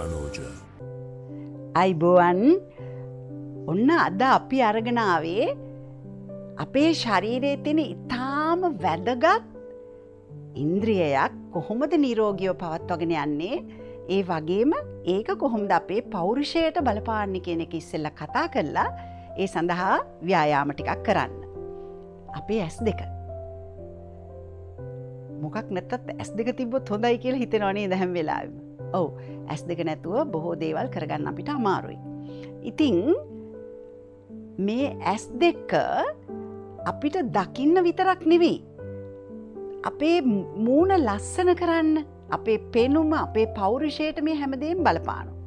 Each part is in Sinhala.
තනෝජ. අයිබෝවන් ඔන්න අද අපි අරගෙන ආවේ අපේ ශරීරයේ තියෙන ඉතාම වැදගත් ඉන්ද්‍රියයක් කොහොමද නිරෝගීව පවත්වාගෙන යන්නේ, ඒ වගේම ඒක කොහොමද අපේ පෞරුෂයට බලපාන්නේ කියන එක ඉස්සෙල්ලා කතා කරලා ඒ සඳහා ව්‍යායාම ටිකක් කරන්න. අපේ S2 මොකක් නැත්තත් S2 තිබ්බොත් හොඳයි කියලා හිතෙනවා නේද හැම වෙලාවෙම. ඔව්, S2 නැතුව බොහෝ දේවල් කරගන්න අපිට අමාරුයි. ඉතින් මේ S2 අපිට දකින්න විතරක් නෙවෙයි, අපේ මූණ ලස්සන කරන්න, අපේ පෙනුම, අපේ පෞරුෂයට මේ හැමදේම බලපානවා.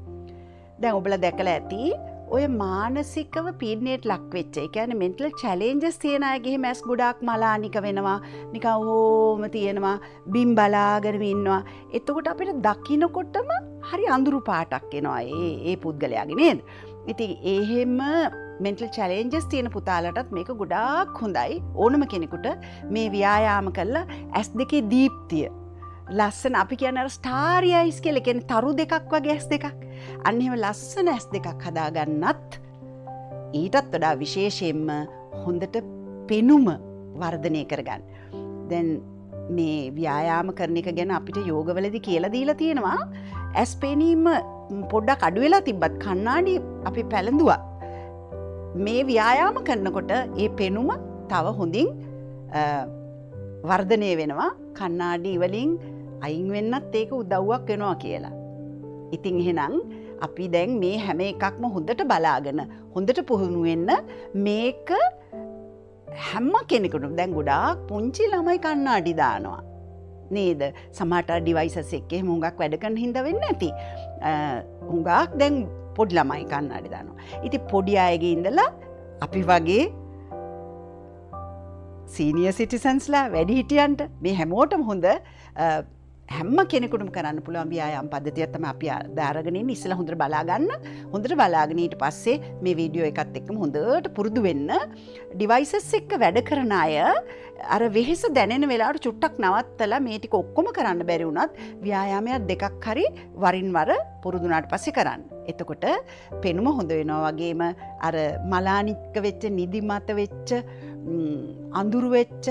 දැන් ඔබලා දැකලා ඇති ඔය මානසිකව පීඩනයට ලක් වෙච්ච, ඒ කියන්නේ මෙන්ටල් චැලෙන්ජස් තියෙන අයගේ මැස් ගොඩාක් මලානික වෙනවා, නිකන් ඕම තියෙනවා, බිම් බලාගෙන ඉන්නවා. එතකොට අපිට දකින්නකොටම හරි අඳුරු පාටක් එනවා ඒ පුද්ගලයාගේ නේද? ඉතින් එහෙම මෙන්ටල් චැලෙන්ජස් තියෙන පුතාලටත් මේක ගොඩාක් හොඳයි. ඕනම කෙනෙකුට මේ ව්‍යායාම කරලා S2 දීප්තිය ලස්සන, අපි කියන්නේ ස්ටාරි අයිස් කියලා, කියන්නේ තරු දෙකක් වගේ S2. අන්න එහෙම ලස්සන S2 හදාගන්නත්, ඊටත් වඩා විශේෂයෙන්ම හොඳට පෙනුම වර්ධනය කරගන්න. දැන් මේ ව්‍යායාම කරන එක ගැන අපිට යෝගවලදී කියලා දීලා තියෙනවා. ඇස් පෙනීම පොඩ්ඩක් අඩු වෙලා තිබ්බත් කණ්ණාඩි අපි පැලඳුවා. මේ ව්‍යායාම කරනකොට ඒ පෙනුම තව හොඳින් වර්ධනය වෙනවා. කණ්ණාඩි වලින් අයින් වෙන්නත් ඒක උදව්වක් වෙනවා කියලා. ඉතින් එහෙනම් අපි දැන් මේ හැම එකක්ම හොඳට බලාගෙන හොඳට පුහුණු වෙන්න, මේක හැම කෙනෙකුටම, දැන් ගොඩාක් පුංචි ළමයි කණ්ණාඩි දානවා නේද? සමහරට ඩිවයිසස් එකේ හුඟක් වැඩ කරන හින්දා වෙන්නේ නැති. හුඟක් දැන් පොඩි ළමයි කණ්ණාඩි දානවා. ඉතින් පොඩි අයගේ ඉඳලා අපි වගේ සීනියර් සිටිසන්ස්ලා, වැඩිහිටියන්ට, මේ හැමෝටම හොඳ හැම කෙනෙකුටම කරන්න පුළුවන් ව්‍යායාම පද්ධතියක් තමයි අපි අරගෙන ඉන්නේ. ඉස්සෙල්ලා හොඳට බලාගන්න. හොඳට බලාගෙන ඊට පස්සේ මේ වීඩියෝ එකත් එක්කම හොඳට පුරුදු වෙන්න. ඩිවයිසස් එක්ක වැඩ කරන අය අර වෙහෙස දැනෙන වෙලාවට චුට්ටක් නවත්තලා මේ ටික ඔක්කොම කරන්න බැරි වුණත් ව්‍යායාමයක් දෙකක් හරි වරින් වර පුරුදු වුණාට පස්සේ කරන්න. එතකොට පෙනුම හොඳ වෙනවා. වගේම අර මලානික වෙච්ච, නිදිමත වෙච්ච, අඳුරු වෙච්ච,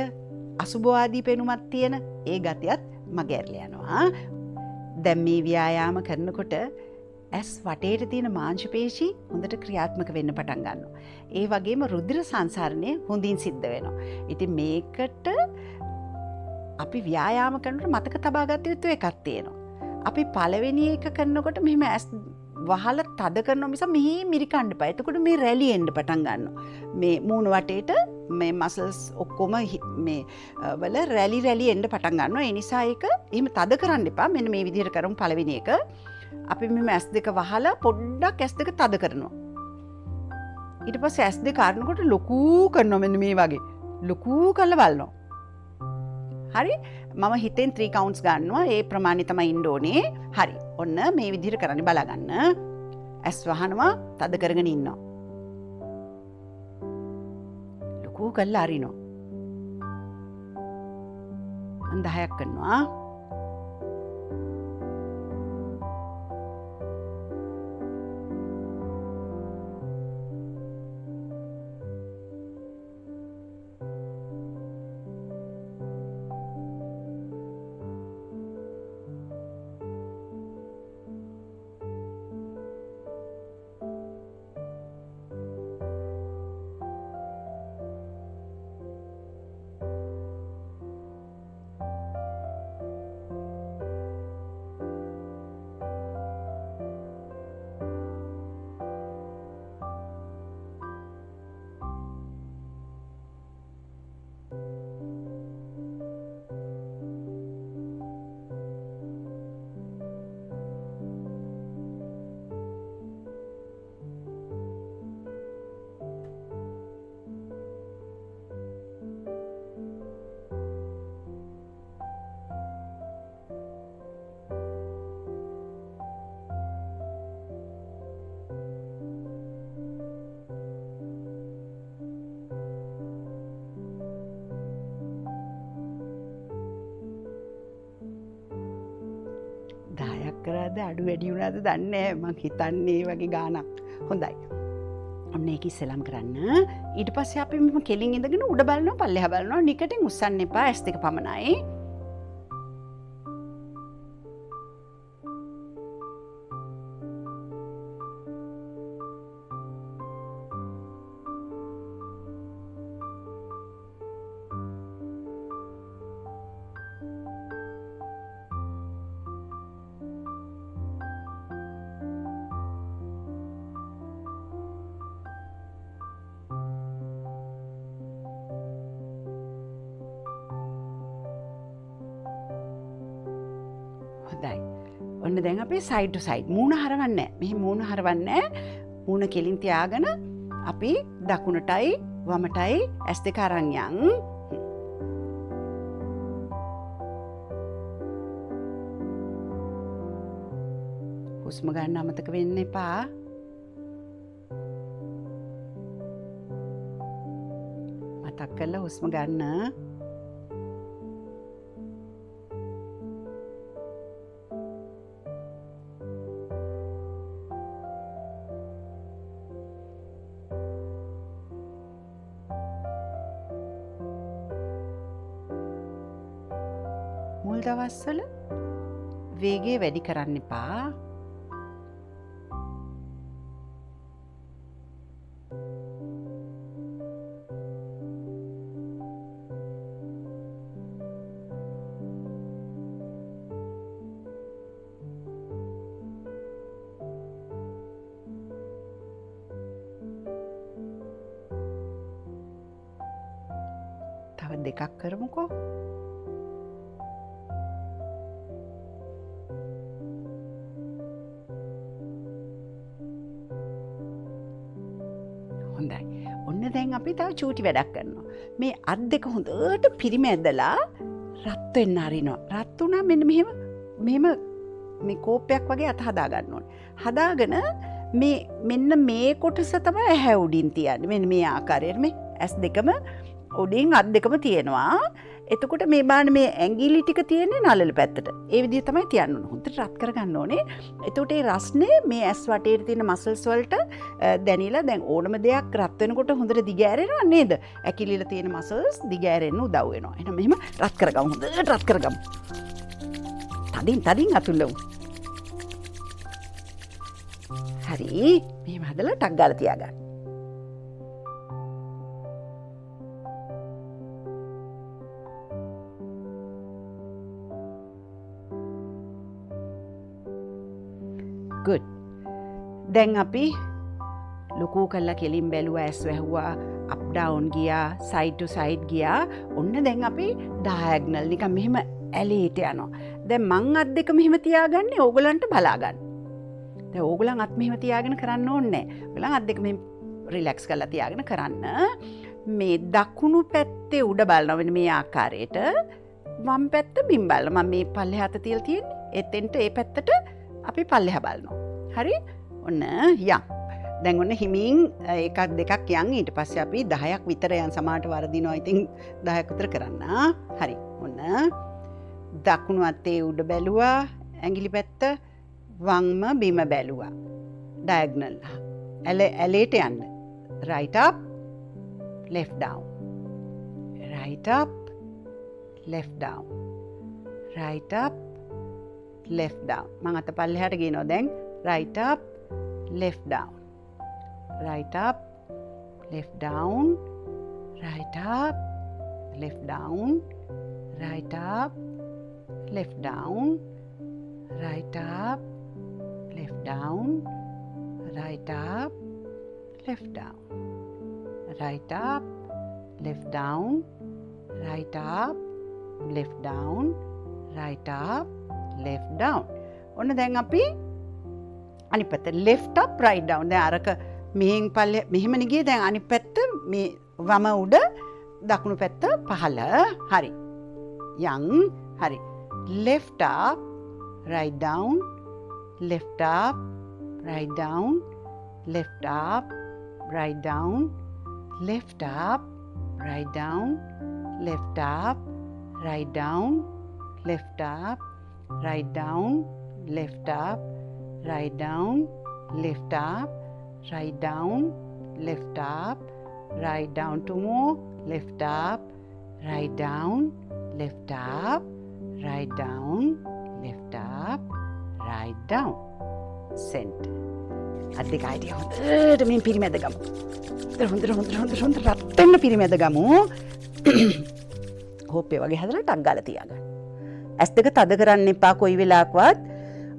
අසුභවාදී පෙනුමක් තියෙන ඒ ගතියත් මගහැරලා යනවා. දැන් මේ ව්‍යායාම කරනකොට ඇස් වටේට තියෙන මාංශ පේශි හොඳට ක්‍රියාත්මක වෙන්න පටන් ගන්නවා. ඒ වගේම රුධිර සංසරණය හොඳින් සිද්ධ වෙනවා. ඉතින් මේකට අපි ව්‍යායාම කරනකොට මතක තබා ගත යුතු එකක් තියෙනවා. අපි පළවෙනි එක කරනකොට මෙහෙම ඇස් වහලා තද කරනවා මිස මෙහි මිරිකන්න එපා. එතකොට මේ රැලි එන්න පටන් ගන්නවා. මේ මූණ වටේට මේ මසල්ස් ඔක්කොම මේ වල රැලි එන්න පටන් ගන්නවා. ඒ නිසා ඒක එහෙම තද කරන්න එපා. මෙන්න මේ විදිහට කරමු පළවෙනි එක. අපි මෙහෙම S2 වහලා පොඩ්ඩක් S2 තද කරනවා. ඊට පස්සේ S2 කරනකොට ලොකු කරනවා, මෙන්න මේ වගේ. ලොකු කරලා බලනවා. හරි? මම හිතෙන් 3 counts ගන්නවා. ඒ ප්‍රමාණය තමයි ඉන්න ඕනේ. හරි. ඔන්න මේ විදිහට කරන්න බලාගන්න. S වහනවා, තද කරගෙන ඉන්නවා. ලොකු කරලා අරිනවා. 10ක් කරනවා. කරාද අඩු වැඩි වුණාද දන්නේ නැහැ. මං හිතන්නේ වගේ ගාණක්. හොඳයි. ඔන්න ඒක ඉස්සෙල්ලාම කරන්න. ඊට පස්සේ අපි මෙහෙම කෙලින් ඉඳගෙන උඩ බලනවා පල්ලෙහා බලනවා. නිකටින් උස්සන්න එපා. S2 පමණයි. හොඳයි. ඔන්න දැන් අපි side to side මූණ හරවන්නේ නැහැ. මෙහි මූණ හරවන්නේ නැහැ. මූණ කෙලින් තියාගෙන අපි දකුණටයි වමටයි S2 අරන් යන්. හුස්ම ගන්න අමතක වෙන්න එපා. මතක් කරලා හුස්ම ගන්න. මුල් දවස්වල වේගය වැඩි කරන්න එපා. තව දෙකක් කරමුකෝ. හොඳයි. ඔන්න දැන් අපි තව චූටි වැඩක් කරනවා. මේ අත් දෙක හොඳට පිරිමැදලා රත් වෙන්න අරිනවා. රත් වුණා මෙන්න මෙහෙම මේ කෝපයක් වගේ අත හදා ගන්න ඕනේ. හදාගෙන මෙන්න මේ කොටස තමයි ඇහැ උඩින් තියන්නේ. මෙන්න මේ ආකාරයට මේ ඇස් දෙකම උඩින් අත් දෙකම තියෙනවා. එතකොට මේ බාන මේ ඇඟිලි ටික තියෙන්නේ නළල පැත්තට. ඒ විදිහ තමයි තියන්න ඕනේ. හොඳට රත් කරගන්න ඕනේ. එතකොට ඒ රස්නේ මේ ඇස් වටේට තියෙන මසල්ස් වලට දැනිලා දැන් ඕනම දෙයක් රත් වෙනකොට හොඳට දිගෑරෙනවා නේද? ඇකිලිල තියෙන මසල්ස් දිගෑරෙන්න උදව් වෙනවා. එහෙනම් මෙහෙම රත් කරගමු. හොඳට රත් කරගමු. තදින් අතුල්ලමු. හරි. මෙහෙම හදලා ටක් ගාලා තියාගන්න. good. දැන් අපි ලොකු කල්ලා කෙලින් බැලුවා ඇස් වැහුවා up down ගියා side to side ගියා. ඔන්න දැන් අපි diagonal නිකන් මෙහෙම ඇලේට යනවා. දැන් මං අත් දෙක මෙහෙම තියාගන්නේ ඕගලන්ට බලා ගන්න. දැන් ඕගලන් අත් මෙහෙම තියාගෙන කරන්න ඕනේ නැහැ. ඕගලන් අත් දෙක මෙහෙම රිලැක්ස් කරලා තියාගෙන කරන්න. මේ දකුණු පැත්තේ උඩ බලනවා වෙන මේ ආකාරයට. වම් පැත්ත බිම් බලනවා. මම මේ පල්ලෙහා අත තියලා තියෙන්නේ. එතෙන්ට ඒ පැත්තට අපි පල්ලෙහා බලනවා. හරි? ඔන්න යන්. දැන් ඔන්න හිමින් එකක් දෙකක් යන්. ඊට පස්සේ අපි 10ක් විතර යන් සමානට වර්ධිනවා. ඉතින් 10ක් විතර කරන්න. හරි. ඔන්න දකුණු අතේ උඩ බැලුවා. ඇඟිලි පැත්ත වම්ම බිම බැලුවා. diagonal. ඇලේට යන්න. right up, left down. right up, left down. right up, left down. මං අත පල්ලෙහාට ගේනවා දැන්. right up, left down. right up, left down. right up, left down. right up, left down. right up, left down. right up, left down. right up, left down. right up, left down. right up, left down. ඔන්න දැන් අපි අනිත් පැත්ත left up right down. දැන් අරක මෙහෙන් පල්ලෙ මෙහෙම නිගියේ දැන් අනිත් පැත්ත මේ වම උඩ දකුණු පැත්ත පහළ. හරි. යන්. හරි. left up right down. left up right down. left up right down. left up right down. left up right down. left up right down. lift up, right down, lift up, right down, lift up, right down, 2 more, lift up, right down, lift up, right down, lift up, right down, center. අද්දක අයිටිය හොඳට මේ පිරිමැද ගමු. හොඳට රත්වෙන්න පිරිමැද ගමු. හොප්පේ වගේ හදලා ටක් ගාලා තියාගන්න. ඇස් දෙක තද කරන්න එපා කොයි වෙලාවකවත්.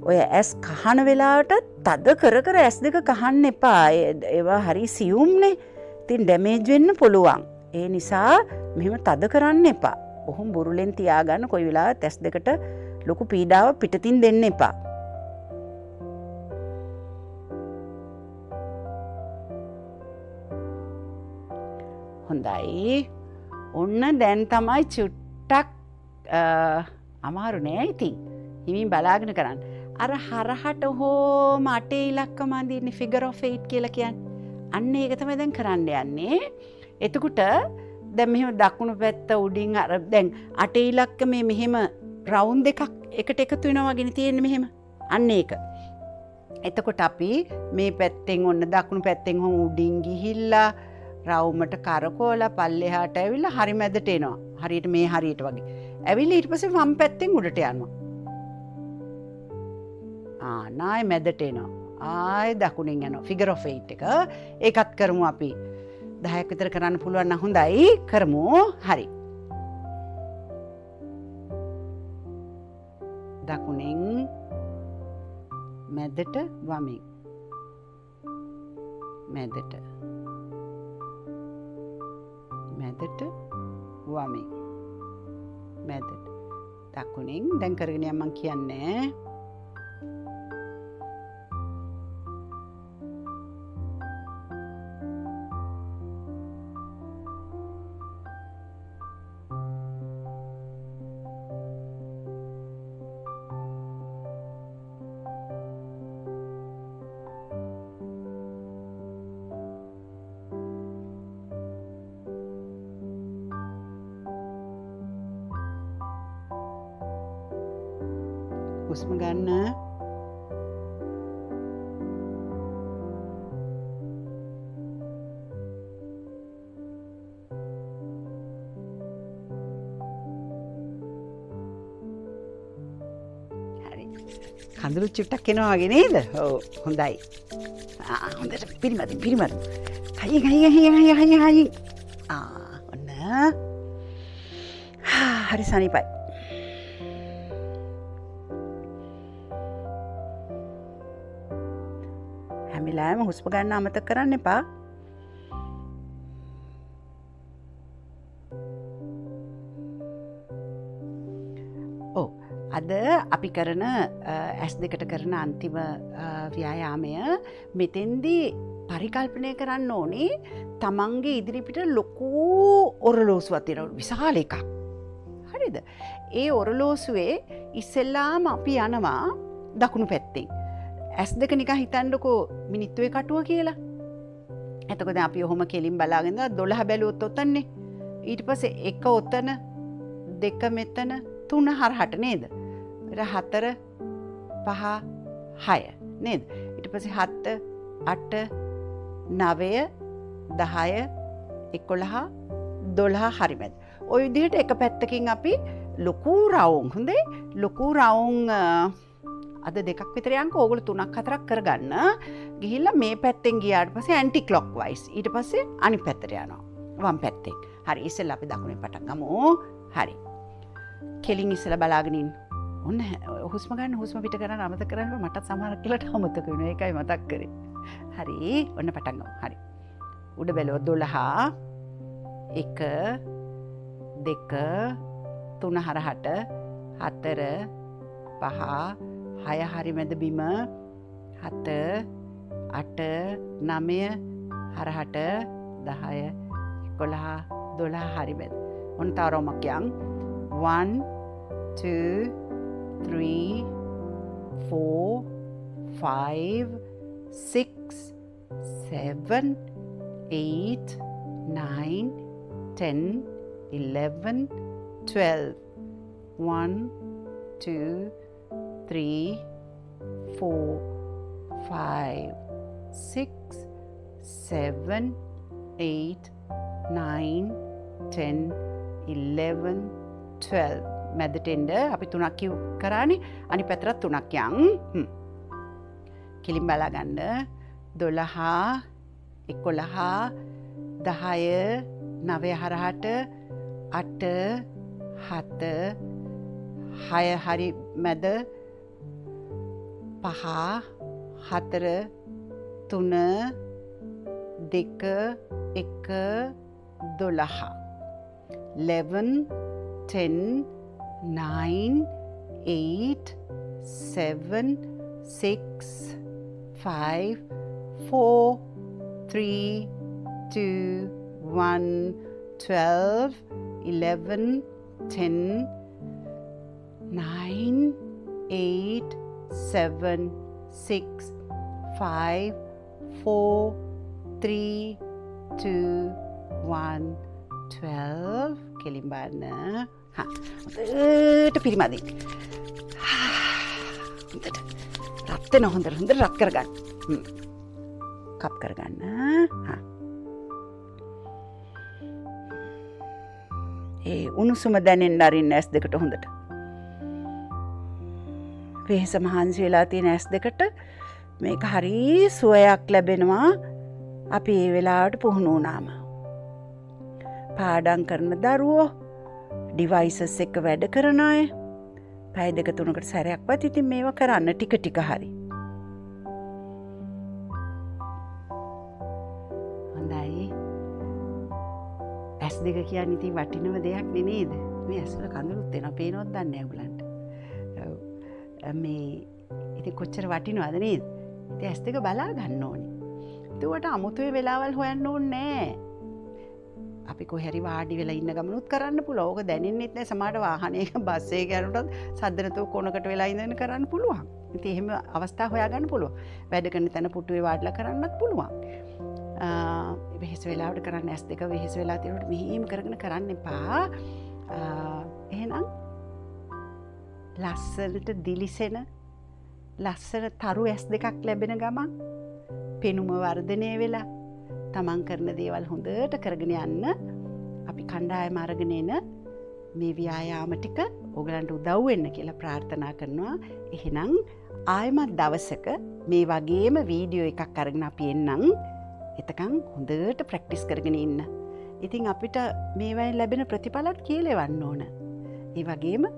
ඔය ඇස් කහන වෙලාවට තද කර කර ඇස් දෙක කහන්න එපා. ඒවා හරි සියුම්නේ. ඉතින් ඩැමේජ් වෙන්න පුළුවන්. ඒ නිසා මෙහෙම තද කරන්න එපා. බොහොම බුරුලෙන් තියාගන්න කොයි වෙලාවත් ඇස් දෙකට ලොකු පීඩාවක් පිටතින් දෙන්න එපා. හොඳයි. ඔන්න දැන් තමයි චුට්ටක් අමාරු නෑ ඉතින්. හිමින් බලාගෙන කරන්න. අර හරහට හෝම අටේ ඉලක්කම අඳින්නේ figure of 8 කියලා කියන්නේ. අන්න ඒක තමයි දැන් කරන්න යන්නේ. එතකොට දැන් මෙහෙම දකුණු පැත්ත උඩින් අර දැන් අටේ ඉලක්කමේ මෙහෙම රවුන්ඩ් දෙකක් එකට එකතු වෙනවා වගේ තියෙන්නේ මෙහෙම. අන්න ඒක. එතකොට අපි මේ පැත්තෙන් ඔන්න දකුණු පැත්තෙන් හොම උඩින් ගිහිල්ලා රවුමට කරකෝලා පල්ලෙහාට ඇවිල්ලා හරි මැදට එනවා. හරියට මේ හරියට වගේ. ඇවිල්ලා ඊට පස්සේ වම් පැත්තෙන් උඩට යනවා. නාය මැදට එනවා. ආය දකුණෙන් යනවා. figure of 8 එක. ඒකත් කරමු අපි. 10ක් විතර කරන්න පුළුවන් නම් හොඳයි. කරමු. හරි. දකුණෙන් මැදට වමෙන්. මැදට වමෙන් මැදට දකුණෙන් දැන් කරගෙන යන්න මං කියන්නේ හුස්ම ගන්න. හරි. කඳුළු චුට්ටක් එනවා වගේ නේද? ඔව් හොඳයි. හොඳට පිරිමදින්. හයියෙන්. ඔන්න. හරි සනීපයි. හැමිලාම හුස්ම ගන්න අමතක කරන්න එපා. ඔව් අද අපි කරන ඇස් දෙකට කරන අන්තිම ව්‍යායාමය මෙතෙන්දී පරිකල්පනය කරන්න ඕනේ තමන්ගේ ඉදිරිපිට ලොකු ඔරලෝසුවක් තියෙනවා විශාල එකක්. හරිද? ඒ ඔරලෝසුවේ ඉස්සෙල්ලාම අපි යනවා දකුණු පැත්තෙන්. ඇස් දෙක නිකන් හිතන්නකෝ මිනිත්තුවේ කටුව කියලා. එතකොට අපි ඔහොම කෙලින් බලාගෙන 12 බැලුවොත් ඔතන්නේ. ඊට පස්සේ එක ඔතන, දෙක මෙතන, 3 හරහට නේද? ඊට 4 5 6 නේද? ඊට පස්සේ 7 8 9 10 11 12 හරි මැද. ඔය විදිහට එක පැත්තකින් අපි ලොකු රවුම් හොඳේ ලොකු රවුම් අද දෙකක් විතර යන්කෝ ඕගොල්ලෝ 3ක් 4ක් කරගන්න. ගිහිල්ලා මේ පැත්තෙන් ගියාට පස්සේ ඇන්ටි ක්ලොක් වයිස්. ඊට පස්සේ අනිත් පැත්තට යනවා. වම් පැත්තෙන්. හරි ඉස්සෙල්ලා අපි දකුණෙන් පටන් ගමු. හරි. කෙලින් ඉස්සෙල්ලා බලාගෙන ඉන්න. ඔන්න හුස්ම ගන්න හුස්ම පිට කරන්න අමතක කරන්න මටත් සමහරක් කියලාට අමතක වෙනවා. ඒකයි මතක් කරේ. හරි. ඔන්න පටන් ගමු. හරි. උඩ බැලුවොත් 12 1 2 3 හරහට 4 5 6 හරි මැද බිම 7 8 9 හරහට 10 11 12 හරි මැද. ඔන්න තරමක් යන් 1 2 3 4 5 6 7 8 9 10 11 12 1 2 3 4 5 6 7 8 9 10 11 12 මැදට එන්න අපි 3ක් කරානේ අනිත් පැත්තට 3ක් යන් කෙලින් බලා ගන්න 12 11 10 9 හරහට 8 7 6 හරි මැද 5 4 3 2 1 12 11 10 9 8 7 6 5 4 3 2 1 12 11 10 9 8 7 6 5 4 3 2 1 12 කෙලින් බලන්න හොඳට පිරිමදින් හොඳට රත් වෙන හොඳට රත් කරගන්න කප් කරගන්න ඒ උණුසුම දැනෙන්න අරින්න ඇස් දෙකට හොඳට වෙහෙස මහන්සි වෙලා තියෙන ඇස් දෙකට මේක හරි සුවයක් ලැබෙනවා අපි ඒ වෙලාවට පුහුණු වුණාම පාඩම් කරන දරුවෝ ඩිවයිසස් එක වැඩ කරන අය පැය 2-3කට සැරයක්වත් ඉතින් මේවා කරන්න ටික ටික හරි හොඳයි ඇස් දෙක කියන්නේ ඉතින් වටිනම දෙයක් නේද මේ ඇස් වල කඳුළුත් වෙනවා පේනවද දන්නේ නැහැ ඔයගලන්ට මේ ඉතින් කොච්චර වටිනවද නේද ඉතින් ඇස් දෙක බලා ගන්න ඕනේ ඒකට අමුතුවේ වෙලාවල් හොයන්න ඕනේ නැහැ අපි කොහරි වාඩි වෙලා ඉන්න ගමනුත් කරන්න පුළුවන්. ඕක දැනෙන්නෙත් නැහැ සමහරට වාහනයක බස් එකේ යනකොටත් සද්ද නැතුව කොනකට වෙලා ඉඳගෙන කරන්න පුළුවන්. ඉතින් එහෙම අවස්ථා හොයාගන්න පුළුවන්. වැඩ කරන තැන පුටුවේ වාඩිලා කරන්නත් පුළුවන්. වෙහෙස වෙලාවට කරන්න ඇස් දෙක වෙහෙස වෙලා තියෙනකොට මෙහෙම කරගෙන කරන්න එපා. එහෙනම් ලස්සනට දිලිසෙන ලස්සන තරු ඇස් දෙකක් ලැබෙන ගමන් පෙනුම වර්ධනය වෙලා තමන් කරන දේවල් හොඳට කරගෙන යන්න අපි කණ්ඩායම අරගෙන එන මේ ව්‍යායාම ටික ඕගලන්ට උදව් වෙන්න කියලා ප්‍රාර්ථනා කරනවා. එහෙනම් ආයෙමත් දවසක මේ වගේම වීඩියෝ එකක් අරගෙන අපි එන්නම්. එතකන් හොඳට ප්‍රැක්ටිස් කරගෙන ඉන්න. ඉතින් අපිට මේවෙන් ලැබෙන ප්‍රතිඵලත් කියලෙවන්න ඕන. ඒ වගේම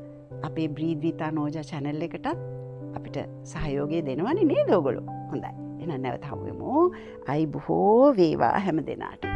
අපේ බ්‍රීත් විත් අනෝජා channel එකටත් අපිට සහයෝගය දෙනවනේ නේද ඔයගොල්ලෝ? හොඳයි. එහෙනම් නැවත හමු වෙමු. අයි බොහෝ වේවා හැම දිනාට.